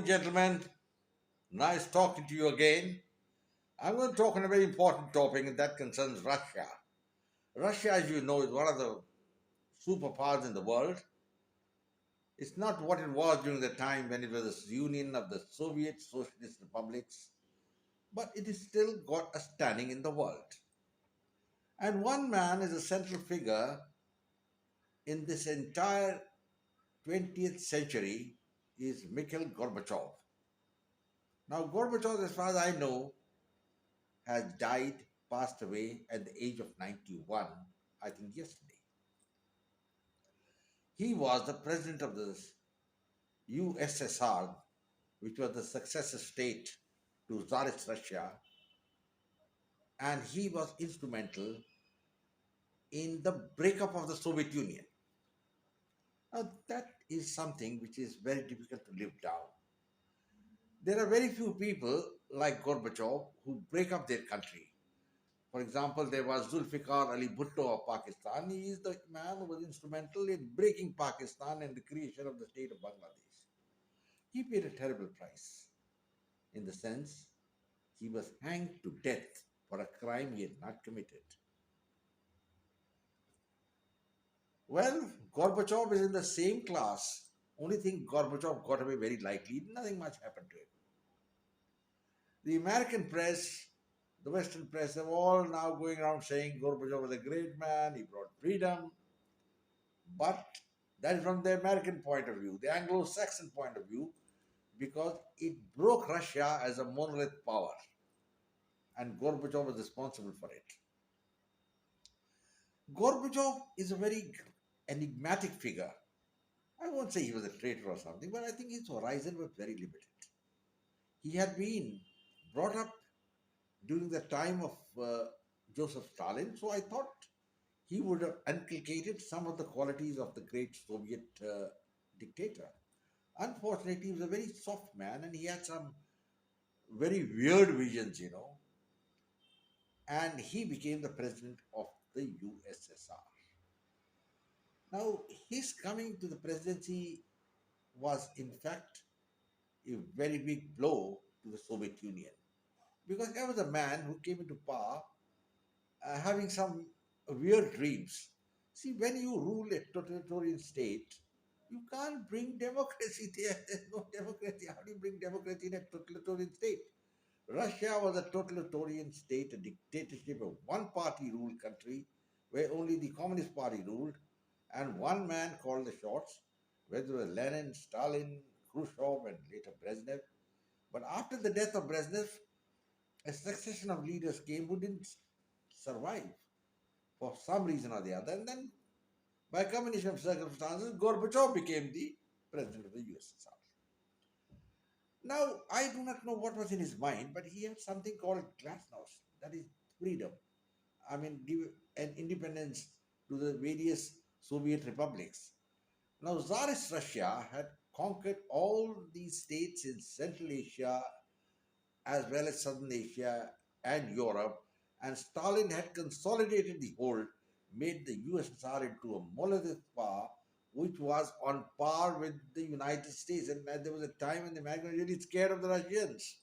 morning, gentlemen. Nice talking to you again. I'm going to talk on a very important topic, and that concerns Russia. Russia, as you know, is one of the superpowers in the world. It's not what it was during the time when it was the union of the Soviet Socialist republics, but it has still got a standing in the world. And one man is a central figure in this entire 20th century is Mikhail Gorbachev. Now, Gorbachev, as far as I know, has died, passed away at the age of 91, I think yesterday. He was the president of the USSR, which was the successor state to Tsarist Russia, and he was instrumental in the breakup of the Soviet Union. Now, that is something which is very difficult to live down. There are very few people like Gorbachev who break up their country. For example, there was Zulfikar Ali Bhutto of Pakistan. He is the man who was instrumental in breaking Pakistan and the creation of the state of Bangladesh. He paid a terrible price in the sense he was hanged to death for a crime he had not committed. Well, Gorbachev is in the same class. Only thing Gorbachev got away very lightly. Nothing much happened to him. The American press, the Western press, are all now going around saying Gorbachev was a great man, he brought freedom. But that is from the American point of view, the Anglo Saxon point of view, because it broke Russia as a monolith power, and Gorbachev was responsible for it. Gorbachev is a very enigmatic figure. I won't say he was a traitor or something, but I think his horizon was very limited. He had been brought up during the time of Joseph Stalin, so I thought he would have inculcated some of the qualities of the great Soviet dictator. Unfortunately, he was a very soft man and he had some very weird visions. And he became the president of the USSR. Now, his coming to the presidency was, in fact, a very big blow to the Soviet Union because there was a man who came into power having some weird dreams. See, when you rule a totalitarian state, you can't bring democracy there. There's no democracy. How do you bring democracy in a totalitarian state? Russia was a totalitarian state, a dictatorship, a one party ruled country where only the Communist Party ruled and one man called the shots, whether it was Lenin, Stalin, Khrushchev, and later Brezhnev. But after the death of Brezhnev, a succession of leaders came who didn't survive for some reason or the other. And then, by a combination of circumstances, Gorbachev became the president of the USSR. Now, I do not know what was in his mind, but he had something called glasnost, that is freedom. I mean, give an independence to the various Soviet republics. Now, Tsarist Russia had conquered all these states in Central Asia as well as Southern Asia and Europe, and Stalin had consolidated the hold, made the USSR into a monolithic power which was on par with the United States. And there was a time when the Americans were really scared of the Russians.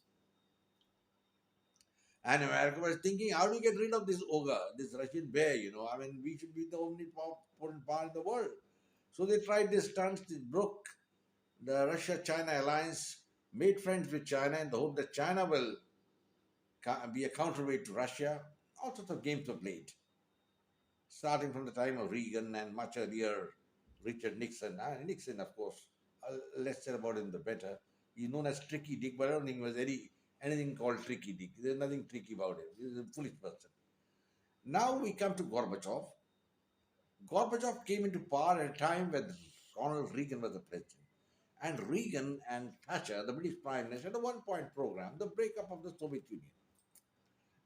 And America was thinking, how do we get rid of this ogre, this Russian bear? I mean, we should be the only powerful power in the world. So they tried this stunts, they broke the Russia-China alliance, made friends with China in the hope that China will be a counterweight to Russia. All sorts of games were played, starting from the time of Reagan and much earlier, Richard Nixon. Nixon, of course, less said about him, the better. He's known as Tricky Dick, but I don't think he was anything called Tricky Dick. There's nothing tricky about him. He's a foolish person. Now we come to Gorbachev. Gorbachev came into power at a time when Ronald Reagan was the president. And Reagan and Thatcher, the British Prime Minister, had a one-point program, the breakup of the Soviet Union.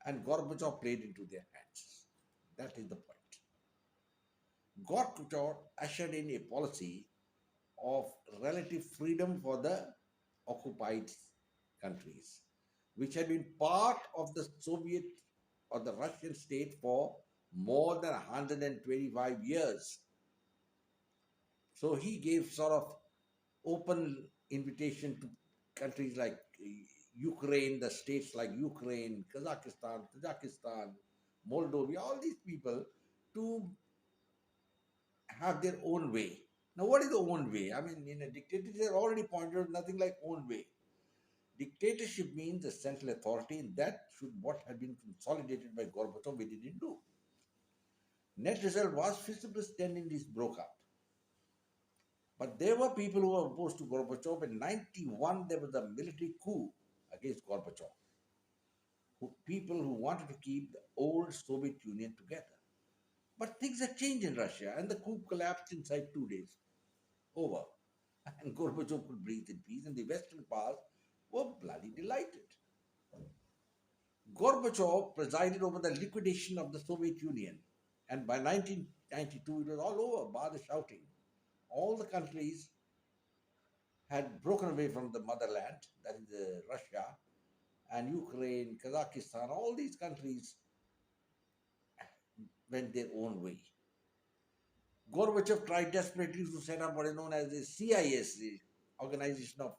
And Gorbachev played into their hands. That is the point. Gorbachev ushered in a policy of relative freedom for the occupied countries, which had been part of the Soviet or the Russian state for more than 125 years. So he gave sort of open invitation to countries like Ukraine, the states like Ukraine, Kazakhstan, Tajikistan, Moldova, all these people to have their own way. Now, what is the own way? I mean, in a dictatorship, they already pointed out nothing like own way. Dictatorship means a central authority, and that should what had been consolidated by Gorbachev, we didn't do. Net result was fiscal tendencies broke up. But there were people who were opposed to Gorbachev. In 91, there was a military coup against Gorbachev. People who wanted to keep the old Soviet Union together. But things had changed in Russia, and the coup collapsed inside 2 days. Over. And Gorbachev could breathe in peace, and the Western powers were bloody delighted. Gorbachev presided over the liquidation of the Soviet Union, and by 1992 it was all over, bar the shouting. All the countries had broken away from the motherland, that is Russia, and Ukraine, Kazakhstan, all these countries went their own way. Gorbachev tried desperately to set up what is known as the CIS, the Organization of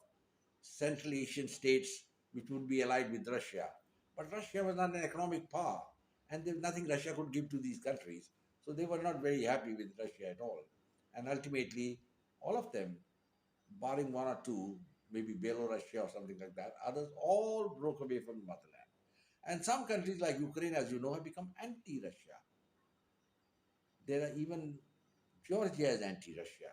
Central Asian States, which would be allied with Russia. But Russia was not an economic power, and there was nothing Russia could give to these countries. So they were not very happy with Russia at all. And ultimately, all of them, barring one or two, maybe Belarusia or something like that, others all broke away from the motherland. And some countries like Ukraine, as you know, have become anti Russia. There are even Georgia is anti Russia.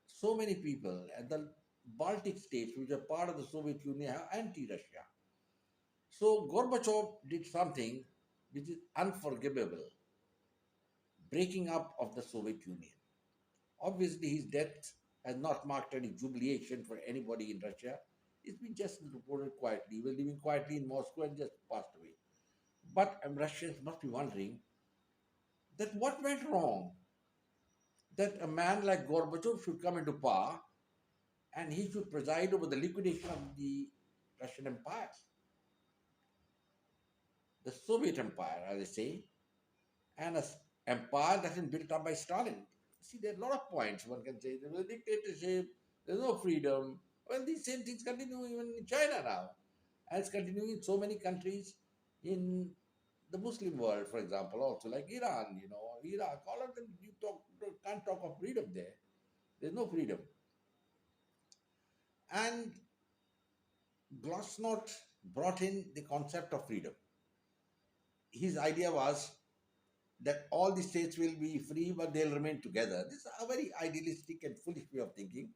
So many people, and the Baltic states, which are part of the Soviet Union, are anti Russia. So Gorbachev did something which is unforgivable, breaking up of the Soviet Union. Obviously, his death has not marked any jubilation for anybody in Russia. It's been just reported quietly. He was living quietly in Moscow and just passed away. But Russians must be wondering that what went wrong that a man like Gorbachev should come into power and he should preside over the liquidation of the Russian Empire, the Soviet Empire, as they say, and an empire that is built up by Stalin. See, there are a lot of points one can say. There was a dictatorship, there's no freedom. Well, these same things continue even in China now. And it's continuing in so many countries in the Muslim world, for example, also like Iran, Iraq, all of them, can't talk of freedom there. There's no freedom. And Glasnost brought in the concept of freedom. His idea was that all the states will be free, but they'll remain together. This is a very idealistic and foolish way of thinking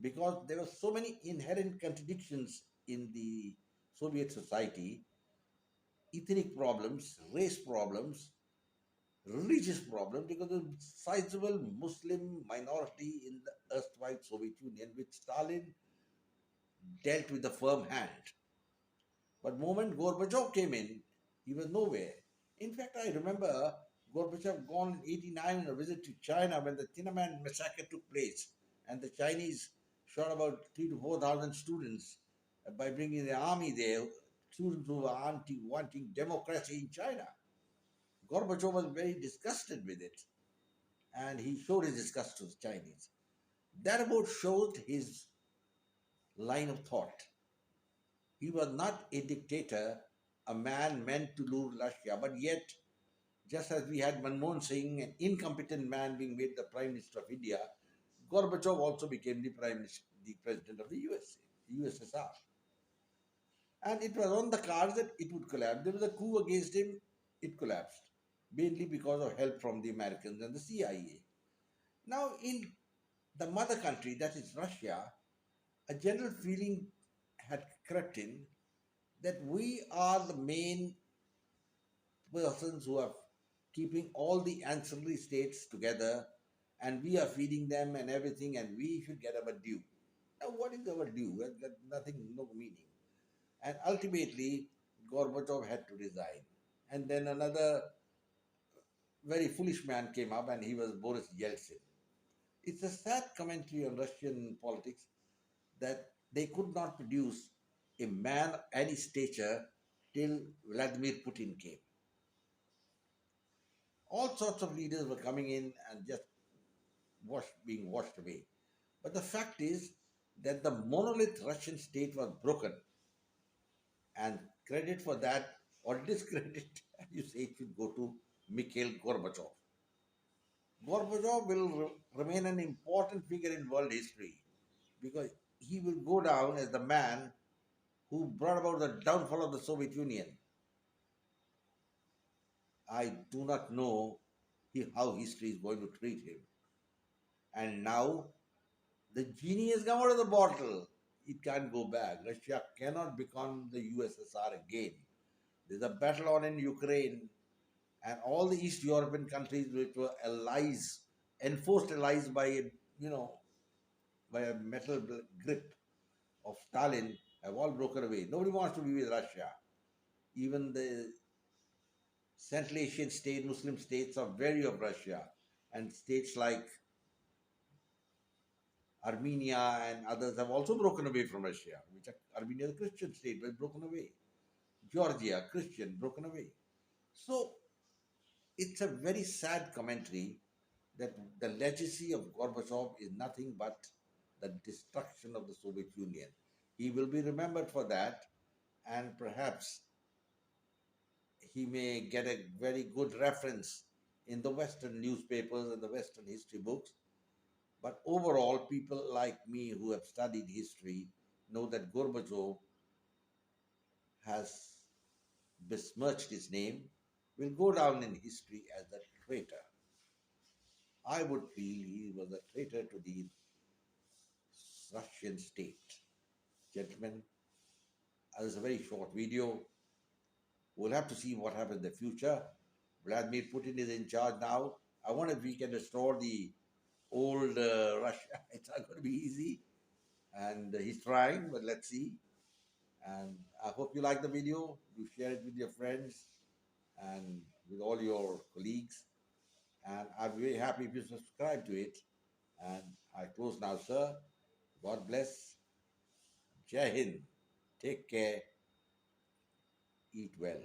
because there were so many inherent contradictions in the Soviet society, ethnic problems, race problems, religious problems, because of the sizable Muslim minority in the erstwhile Soviet Union, which Stalin dealt with a firm hand. But moment Gorbachev came in, he was nowhere. In fact, I remember Gorbachev gone in 89 on a visit to China when the Tiananmen massacre took place, and the Chinese shot about 3 to 4,000 students by bringing the army there, students who were wanting democracy in China. Gorbachev was very disgusted with it, and he showed his disgust to the Chinese. That about showed his line of thought. He was not a dictator, a man meant to rule Russia, but yet, just as we had Manmohan Singh, an incompetent man, being made the Prime Minister of India, Gorbachev also became the Prime Minister, the President of the USSR. And it was on the cards that it would collapse. There was a coup against him, it collapsed, mainly because of help from the Americans and the CIA. Now, in the mother country, that is Russia, a general feeling had crept in that we are the main persons who are keeping all the ancillary states together and we are feeding them and everything and we should get our due. Now, what is our due? Well, that nothing, no meaning. And ultimately, Gorbachev had to resign. And then another very foolish man came up and he was Boris Yeltsin. It's a sad commentary on Russian politics that they could not produce a man of any stature till Vladimir Putin came. All sorts of leaders were coming in and just being washed away. But the fact is, that the monolith Russian state was broken, and credit for that or discredit, as you say, it should go to Mikhail Gorbachev. Gorbachev will remain an important figure in world history because he will go down as the man who brought about the downfall of the Soviet Union. I do not know how history is going to treat him. And now the genie has come out of the bottle. It can't go back. Russia cannot become the USSR again. There's a battle on in Ukraine, and all the East European countries which were allies, enforced allies by by a metal grip of Stalin, have all broken away. Nobody wants to be with Russia. Even the Central Asian state, Muslim states are wary of Russia, and states like Armenia and others have also broken away from Russia, which Armenia is a Christian state, but broken away. Georgia, Christian, broken away. So it's a very sad commentary that the legacy of Gorbachev is nothing but the destruction of the Soviet Union. He will be remembered for that, and perhaps he may get a very good reference in the Western newspapers and the Western history books. But overall, people like me who have studied history know that Gorbachev has besmirched his name, will go down in history as a traitor. I would feel he was a traitor to the Russian state. Gentlemen, this is a very short video. We'll have to see what happens in the future. Vladimir Putin is in charge now. I wonder if we can restore the old Russia. It's not going to be easy. And he's trying, but let's see. And I hope you like the video. You share it with your friends and with all your colleagues. And I'm very happy if you subscribe to it. And I close now, sir. God bless. Jai Hind. Take care. Eat well.